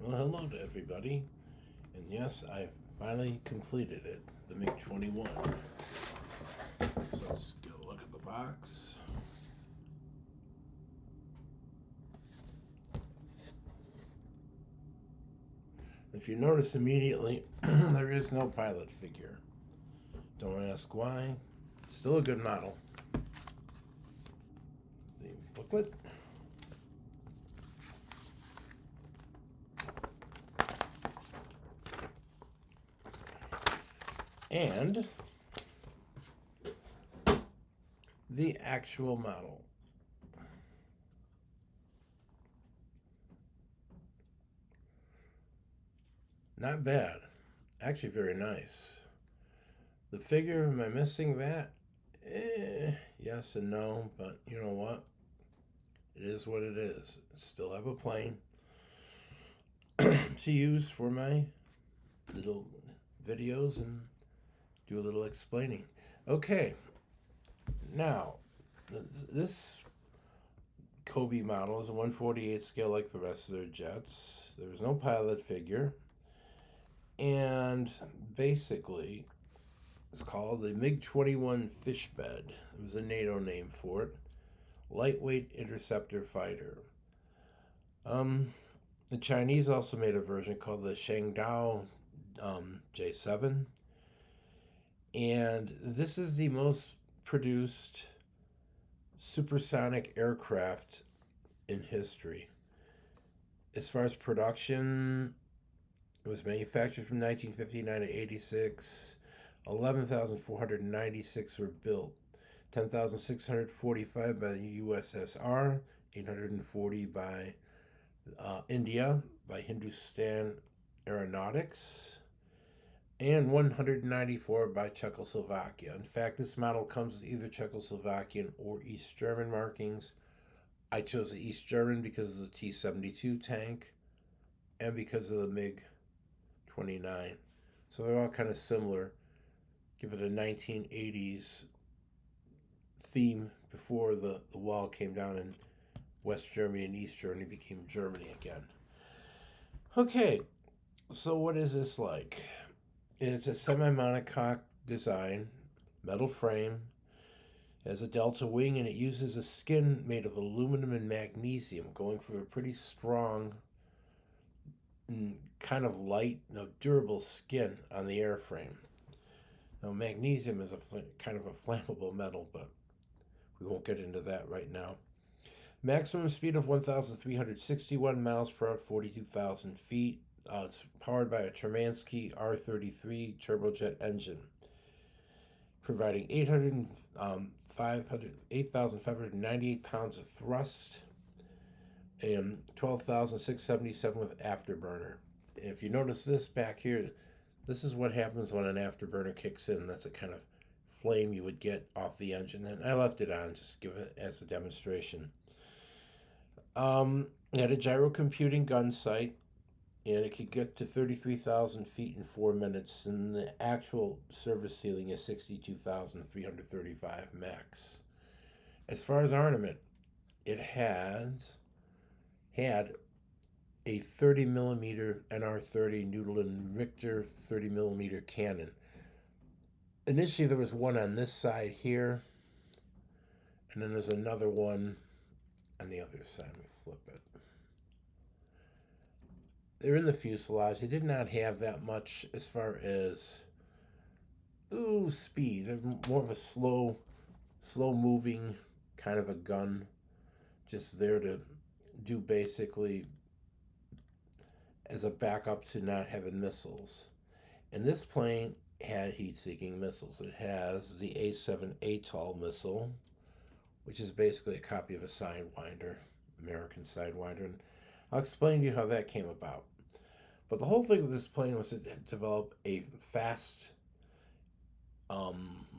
Well, hello to everybody. And yes, I finally completed it, the MiG-21. So let's get a look at the box. If you notice immediately, there is no pilot figure. Don't ask why. It's still a good model. The booklet. And the actual model. Not bad. Actually very nice. The figure, am I missing that? Yes and no, but you know what? It is what it is. Still have a plane to use for my little videos and do a little explaining. Okay, now this Cobi model is a 1/48 scale like the rest of their jets. There was no pilot figure, and basically it's called the MiG-21 Fishbed. It was a NATO name for it. Lightweight interceptor fighter. The Chinese also made a version called the Shangdao J7, and this is the most produced supersonic aircraft in history. As far as production, it was manufactured from 1959 to 86. 11,496 were built. 10,645 by the USSR, 840 by India, by Hindustan Aeronautics, and 194 by Czechoslovakia. In fact, this model comes with either Czechoslovakian or East German markings. I chose the East German because of the T-72 tank and because of the MiG-29. So they're all kind of similar. Give it a 1980s theme before the wall came down and West Germany and East Germany became Germany again. Okay, so what is this like? It's a semi-monocoque design, metal frame, it has a delta wing, and it uses a skin made of aluminum and magnesium, going for a pretty strong and kind of light, durable skin on the airframe. Now, magnesium is a kind of a flammable metal, but we won't get into that right now. Maximum speed of 1,361 miles per hour, 42,000 feet. It's powered by a Termansky R33 turbojet engine, providing 8,598 pounds of thrust and 12,677 with afterburner. And if you notice this back here, this is what happens when an afterburner kicks in. That's a kind of flame you would get off the engine. And I left it on just to give it as a demonstration. It had a gyro computing gun sight, and it could get to 33,000 feet in 4 minutes, and the actual service ceiling is 62,335 max. As far as armament, it had a 30 millimeter NR30 Newland Richter 30 millimeter cannon. Initially, there was one on this side here, and then there's another one on the other side. Let me flip it. They're in the fuselage. They did not have that much as far as speed. They're more of a slow moving kind of a gun, just there to do basically as a backup to not having missiles. And this plane had heat-seeking missiles. It has the A-7 ATOL missile, which is basically a copy of a Sidewinder, American Sidewinder. And I'll explain to you how that came about. But the whole thing with this plane was to develop a fast,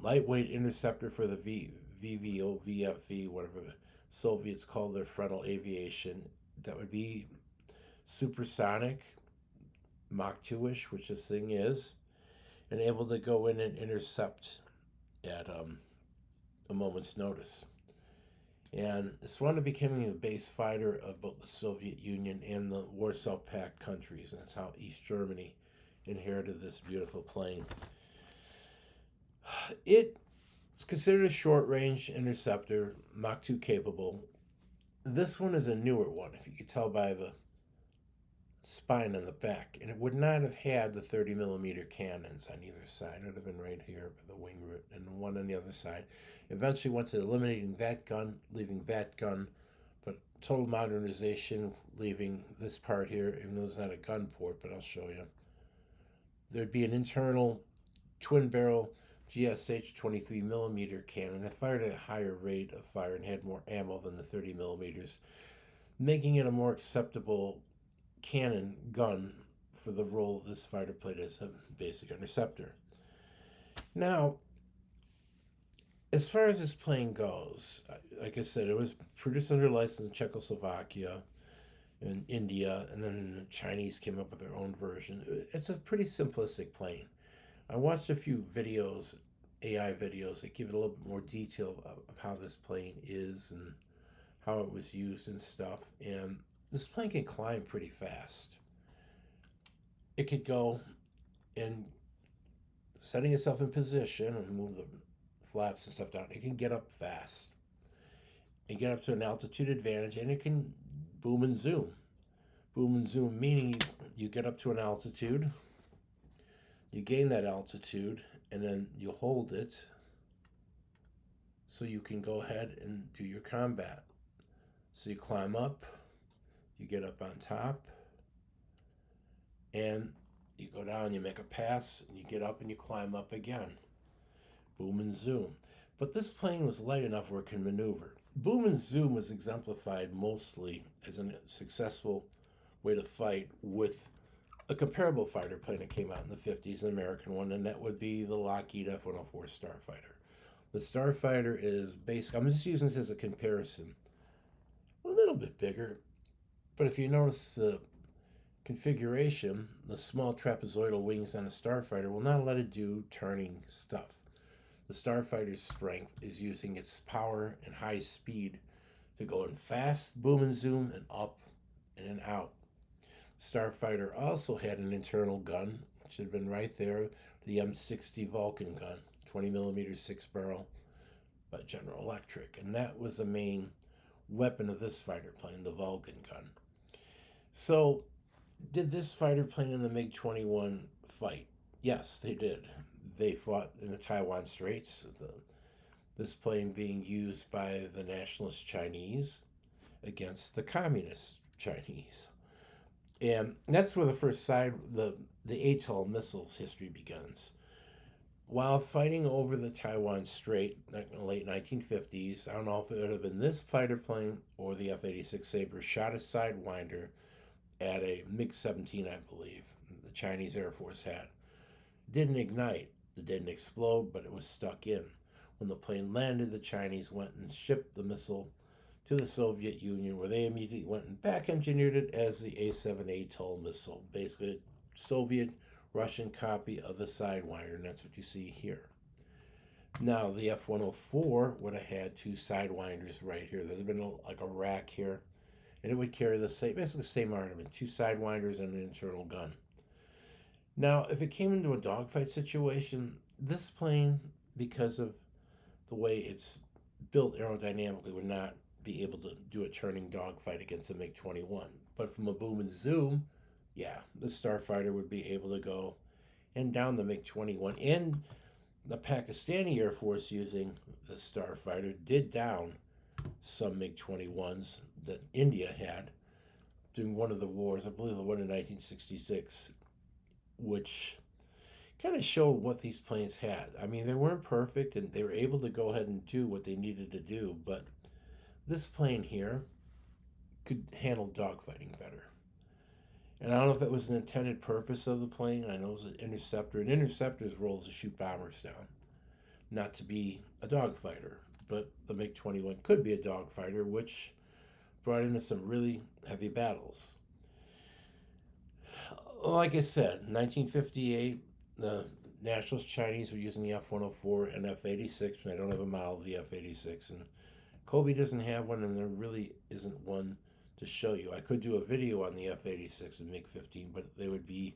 lightweight interceptor for the VVO, VFV, whatever the Soviets called their frontal aviation, that would be supersonic, Mach 2-ish, which this thing is, and able to go in and intercept at a moment's notice. And this wound up becoming the base fighter of both the Soviet Union and the Warsaw Pact countries. And that's how East Germany inherited this beautiful plane. It's considered a short range interceptor, Mach 2 capable. This one is a newer one, if you could tell by the spine on the back, and it would not have had the 30 millimeter cannons on either side. It would have been right here by the wing root and one on the other side. Eventually went to eliminating that gun, leaving that gun, but total modernization, leaving this part here, even though it's not a gun port, but I'll show you. There'd be an internal twin barrel GSH 23 millimeter cannon that fired at a higher rate of fire and had more ammo than the 30 millimeters, making it a more acceptable cannon gun for the role this fighter played as a basic interceptor. Now, as far as this plane goes, like I said, it was produced under license in Czechoslovakia and India, and then the Chinese came up with their own version. It's a pretty simplistic plane. I watched a few videos, AI videos, that give it a little bit more detail of how this plane is and how it was used and stuff. And this plane can climb pretty fast. It could go and setting itself in position and move the flaps and stuff down. It can get up fast and get up to an altitude advantage, and it can boom and zoom. Boom and zoom meaning you get up to an altitude, you gain that altitude, and then you hold it so you can go ahead and do your combat. So you climb up, you get up on top, and you go down, you make a pass, and you get up and you climb up again. Boom and zoom. But this plane was light enough where it can maneuver. Boom and zoom was exemplified mostly as a successful way to fight with a comparable fighter plane that came out in the 50s, an American one, and that would be the Lockheed F-104 Starfighter. The Starfighter is basic. I'm just using this as a comparison. A little bit bigger, but if you notice the configuration, the small trapezoidal wings on a Starfighter will not let it do turning stuff. The Starfighter's strength is using its power and high speed to go in fast, boom and zoom, and up and out. Starfighter also had an internal gun, which had been right there, the M60 Vulcan gun, 20 millimeter 6 barrel by General Electric. And that was the main weapon of this fighter plane, the Vulcan gun. So, did this fighter plane and the MiG-21 fight? Yes, they did. They fought in the Taiwan Straits, this plane being used by the nationalist Chinese against the communist Chinese. And that's where the first the ATOL missiles history begins. While fighting over the Taiwan Strait in the late 1950s, I don't know if it would have been this fighter plane or the F-86 Sabre, shot a Sidewinder at a MiG-17, I believe, the Chinese Air Force had. Didn't ignite. It didn't explode, but it was stuck in. When the plane landed, the Chinese went and shipped the missile to the Soviet Union, where they immediately went and back engineered it as the A-7 ATOL missile, basically a Soviet-Russian copy of the Sidewinder, and that's what you see here. Now, the F-104 would have had two Sidewinders right here. There'd have been like a rack here, and it would carry the same, basically the same armament, two Sidewinders and an internal gun. Now, if it came into a dogfight situation, this plane, because of the way it's built aerodynamically, would not be able to do a turning dogfight against a MiG-21. But from a boom and zoom, yeah, the Starfighter would be able to go and down the MiG-21. And the Pakistani Air Force, using the Starfighter, did down some MiG-21s that India had during one of the wars, I believe the one in 1966, which kind of showed what these planes had. I mean, they weren't perfect, and they were able to go ahead and do what they needed to do, but this plane here could handle dogfighting better. And I don't know if that was an intended purpose of the plane. I know it was an interceptor. An interceptor's role is to shoot bombers down, not to be a dogfighter. But the MiG-21 could be a dogfighter, which brought into some really heavy battles. Like I said, 1958, the nationalist Chinese were using the F-104 and F-86, and I don't have a model of the F-86. And Cobi doesn't have one, and there really isn't one to show you. I could do a video on the F-86 and MiG-15, but they would be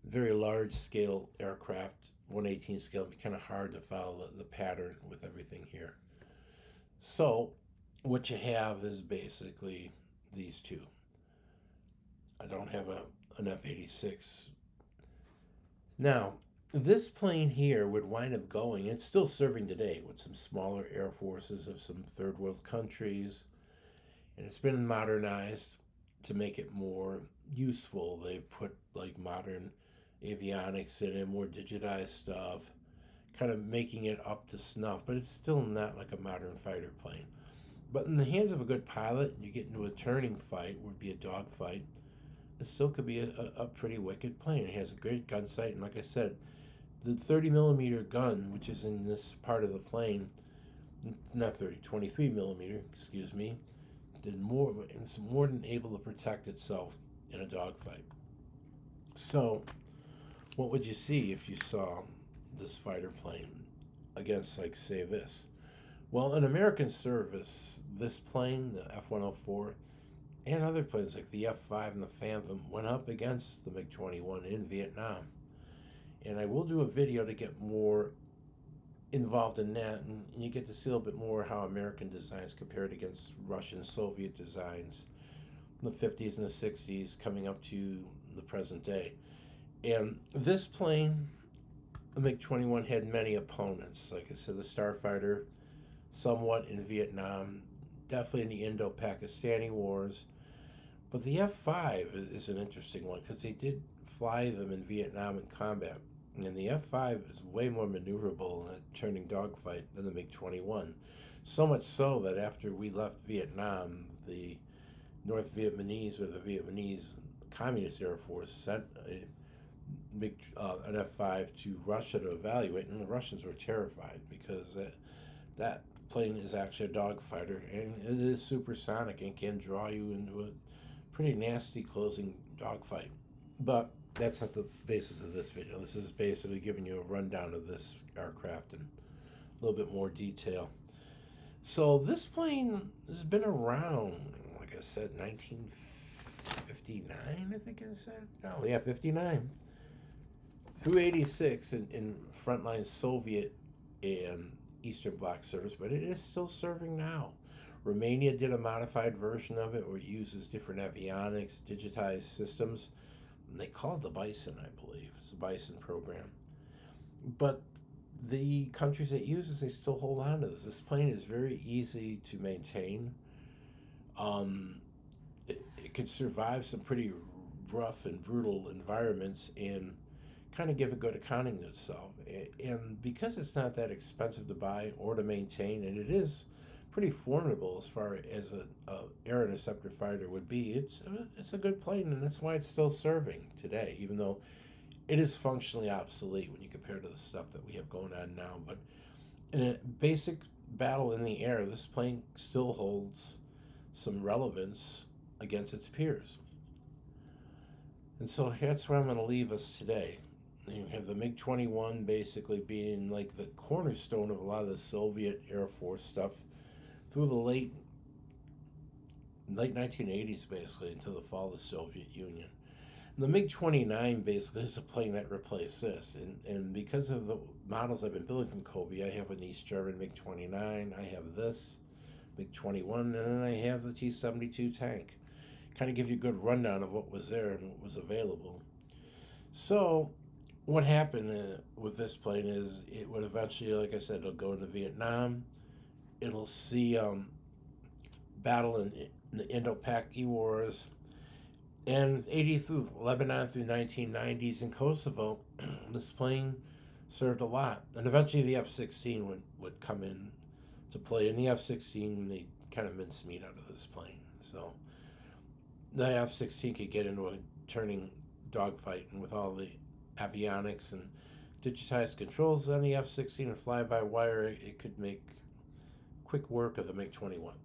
very large scale aircraft, 1/18 scale. It'd be kind of hard to follow the pattern with everything here. So what you have is basically these two. I don't have an F-86. Now, this plane here would wind up going, it's still serving today with some smaller air forces of some third world countries, and it's been modernized to make it more useful. They've put like modern avionics in it, more digitized stuff, kind of making it up to snuff, but it's still not like a modern fighter plane. But in the hands of a good pilot, you get into a turning fight, would be a dogfight. It still could be a pretty wicked plane. It has a great gun sight, and like I said, the 30 millimeter gun, which is in this part of the plane, not 30, 23 millimeter, excuse me, it's more than able to protect itself in a dogfight. So, what would you see if you saw this fighter plane against, like, say, this? Well, in American service, this plane, the F-104, and other planes like the F-5 and the Phantom went up against the MiG-21 in Vietnam. And I will do a video to get more involved in that, and you get to see a little bit more how American designs compared against Russian Soviet designs in the 50s and the 60s coming up to the present day. And this plane, the MiG-21, had many opponents. Like I said, the Starfighter, somewhat in Vietnam, definitely in the Indo-Pakistani wars. But the F-5 is an interesting one because they did fly them in Vietnam in combat. And the F-5 is way more maneuverable in a turning dogfight than the MiG-21. So much so that after we left Vietnam, the North Vietnamese, or the Vietnamese Communist Air Force, sent an F-5 to Russia to evaluate, and the Russians were terrified because that plane is actually a dogfighter, and it is supersonic and can draw you into a pretty nasty closing dogfight. But that's not the basis of this video. This is basically giving you a rundown of this aircraft in a little bit more detail. So this plane has been around, like I said, 1959, I think it said. Oh, yeah, 59. Through 86 in frontline Soviet and Eastern Bloc service, but it is still serving now. Romania did a modified version of it where it uses different avionics, digitized systems. And they call it the Bison, I believe. It's the Bison program. But the countries that use this, they still hold on to this. This plane is very easy to maintain. It can survive some pretty rough and brutal environments and kind of give a good accounting to itself. And because it's not that expensive to buy or to maintain, and it is pretty formidable as far as a air interceptor fighter would be, it's a good plane, and that's why it's still serving today, even though it is functionally obsolete when you compare to the stuff that we have going on now. But in a basic battle in the air, this plane still holds some relevance against its peers. And so that's where I'm going to leave us today. You have the MiG-21 basically being like the cornerstone of a lot of the Soviet Air Force stuff through the late 1980s, basically, until the fall of the Soviet Union. And the MiG-29 basically is a plane that replaced this. And because of the models I've been building from Cobi, I have an East German MiG-29, I have this MiG-21, and then I have the T-72 tank. Kind of give you a good rundown of what was there and what was available. So what happened with this plane is it would eventually, like I said, it'll go into Vietnam. It'll see battle in the Indo-Pak wars, and 80 through Lebanon through 1990s in Kosovo. This plane served a lot, and eventually the F-16 would come in to play. In the F-16, they kind of mince meat out of this plane, so the F-16 could get into a turning dogfight, and with all the avionics and digitized controls on the F-16 and fly-by-wire, it could make quick work of the MiG-21.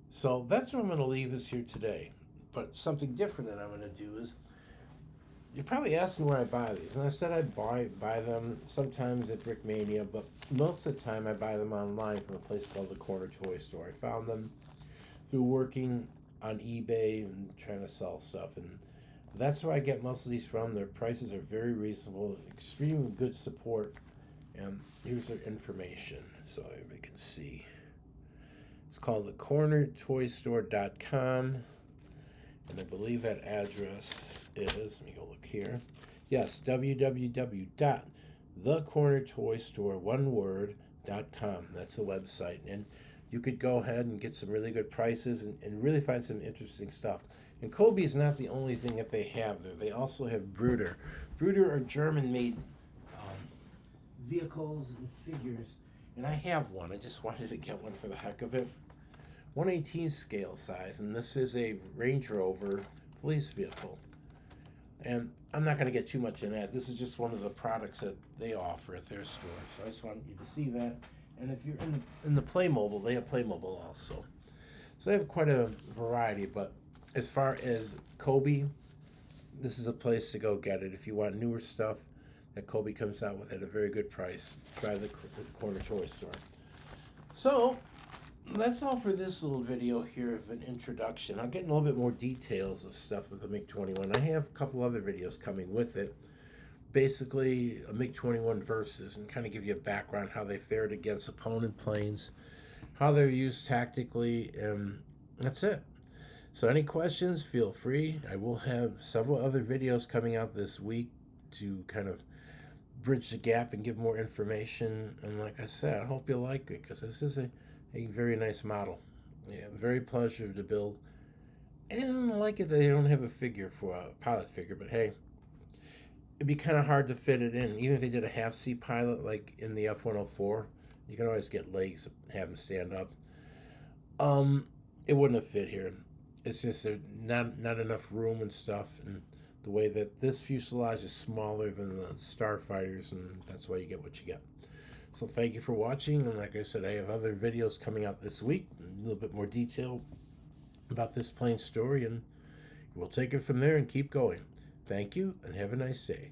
So that's where I'm going to leave us here today. But something different that I'm going to do is You're probably asking where I buy these, and I said I buy them sometimes at Brickmania, but most of the time I buy them online from a place called the Corner Toy Store. I found them through working on eBay and trying to sell stuff, and that's where I get most of these from. Their prices are very reasonable, extremely good support, and here's their information so everybody can see. It's called the cornertoystore.com. And I believe that address is, let me go look here. Yes, www.thecornertoystore.com. That's the website. And you could go ahead and get some really good prices and really find some interesting stuff. And Cobi is not the only thing that they have there. They also have Bruder. Bruder are German-made vehicles and figures. And I have one. I just wanted to get one for the heck of it. 1/18 scale size, and this is a Range Rover police vehicle. And I'm not going to get too much in that. This is just one of the products that they offer at their store. So I just want you to see that. And if you're in the Playmobil, they have Playmobil also. So they have quite a variety. But as far as Cobi, this is a place to go get it. If you want newer stuff that Cobi comes out with at a very good price, try the Corner Toy Store. So that's all for this little video here of an introduction. I'll get in a little bit more details of stuff with the MiG-21. I have a couple other videos coming with it. Basically, a MiG-21 versus, and kind of give you a background how they fared against opponent planes, how they're used tactically, and that's it. So any questions, feel free. I will have several other videos coming out this week to kind of bridge the gap and give more information. And like I said, I hope you like it, because this is a very nice model. Yeah, very pleasure to build. I didn't like it that they don't have a figure for a pilot figure, but hey, it'd be kind of hard to fit it in. Even if they did a half-seat pilot like in the F-104, you can always get legs, have them stand up. It wouldn't have fit here. It's just not enough room and stuff, and the way that this fuselage is smaller than the Starfighters, and that's why you get what you get. So thank you for watching, and like I said, I have other videos coming out this week, a little bit more detail about this plane story, and we'll take it from there and keep going. Thank you, and have a nice day.